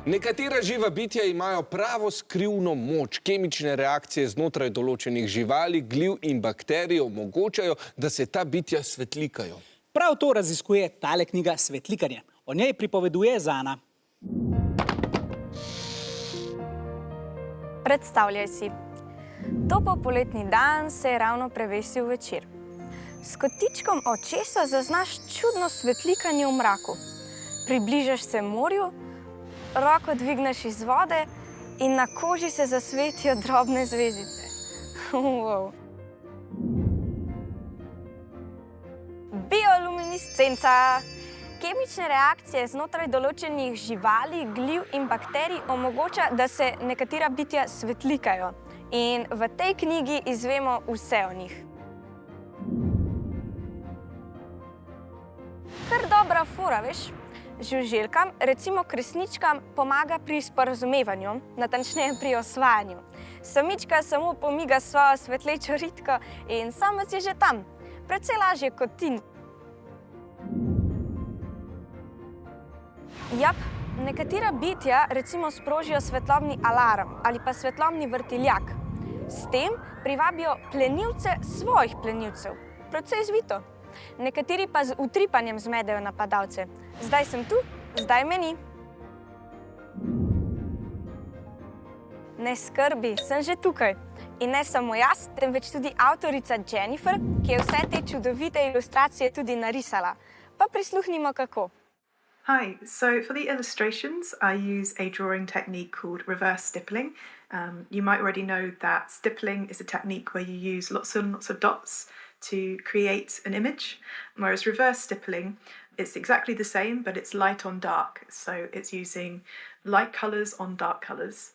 Nekatera živa bitja imajo pravo skrivno moč. Kemične reakcije znotraj določenih živali, gliv in bakterij omogočajo, da se ta bitja svetlikajo. Prav to raziskuje tale knjiga Svetlikanje. O njej pripoveduje Zana. Predstavljaj si. Topel poletni dan se je ravno prevesil večer. S kotičkom očesa zaznaš čudno svetlikanje v mraku. Približaš se morju, roko dvigneš iz vode in na koži se zasvetijo drobne zvezdice. Wow. Bioluminescenca. Kemične reakcije znotraj določenih živali, gliv in bakterij omogoča, da se nekatera bitja svetlikajo. In v tej knjigi izvemo vse o njih. Kar dobra fora, veš? Žuželkam, recimo kresničkam, pomaga pri sporazumevanju, natančneje pri osvajanju. Samička samo pomiga svojo svetlečo ritko in samec je že tam. Precej lažje kot ti. Jap, nekatera bitja recimo sprožijo svetlobni alarm ali pa svetlobni vrtiljak. S tem privabijo plenilce svojih plenilcev. Precej zvito. Nekateri pa z utripanjem zmedejo napadalce. Zdaj sem tu, zdaj me ni. Ne skrbi, sem že tukaj. In ne samo jaz, temveč tudi avtorica Jennifer, ki je vse te čudovite ilustracije tudi narisala. Pa prisluhnimo kako. Hi, so for the illustrations, I use a drawing technique called reverse stippling. You might already know that stippling is a technique where you use lots and lots of dots to create an image, whereas reverse stippling, it's exactly the same, but it's light on dark. So it's using light colours on dark colours.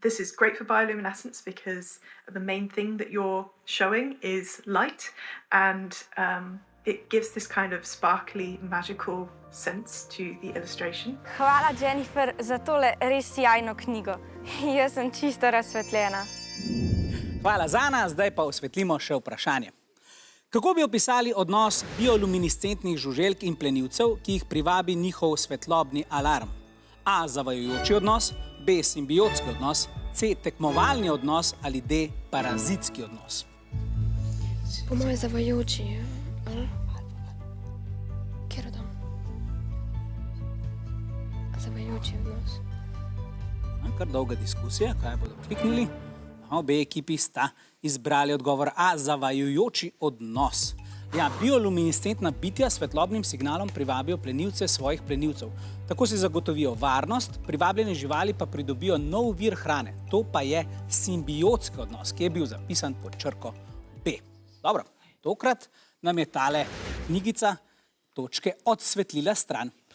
This is great for bioluminescence because the main thing that you're showing is light, and it gives this kind of sparkly, magical sense to the illustration. Hvala, Jennifer, za tole res sjajno knjigo. Jaz sem čisto razsvetljena. Hvala, Zana. Zdaj pa osvetlimo še vprašanje. Kako bi opisali odnos bioluminescentnih žuželk in plenilcev, ki jih privabi njihov svetlobni alarm? A. Zavajajoči odnos, B. Simbiotski odnos, C. Tekmovalni odnos ali D. Parazitski odnos? Po moje zavajajoči. Kjer dam? Zavajajoči odnos. Kar dolga diskusija, kaj bodo kliknili. Obe ekipi sta izbrali odgovor A. Zavajajoči odnos. Ja, bioluminescentna bitja s svetlobnim signalom privabijo plenilce svojih plenilcev. Tako si zagotovijo varnost, privabljene živali pa pridobijo nov vir hrane. To pa je simbiotski odnos, ki je bil zapisan pod črko B. Dobro, tokrat nam je tale knjigica točke odsvetlila stran.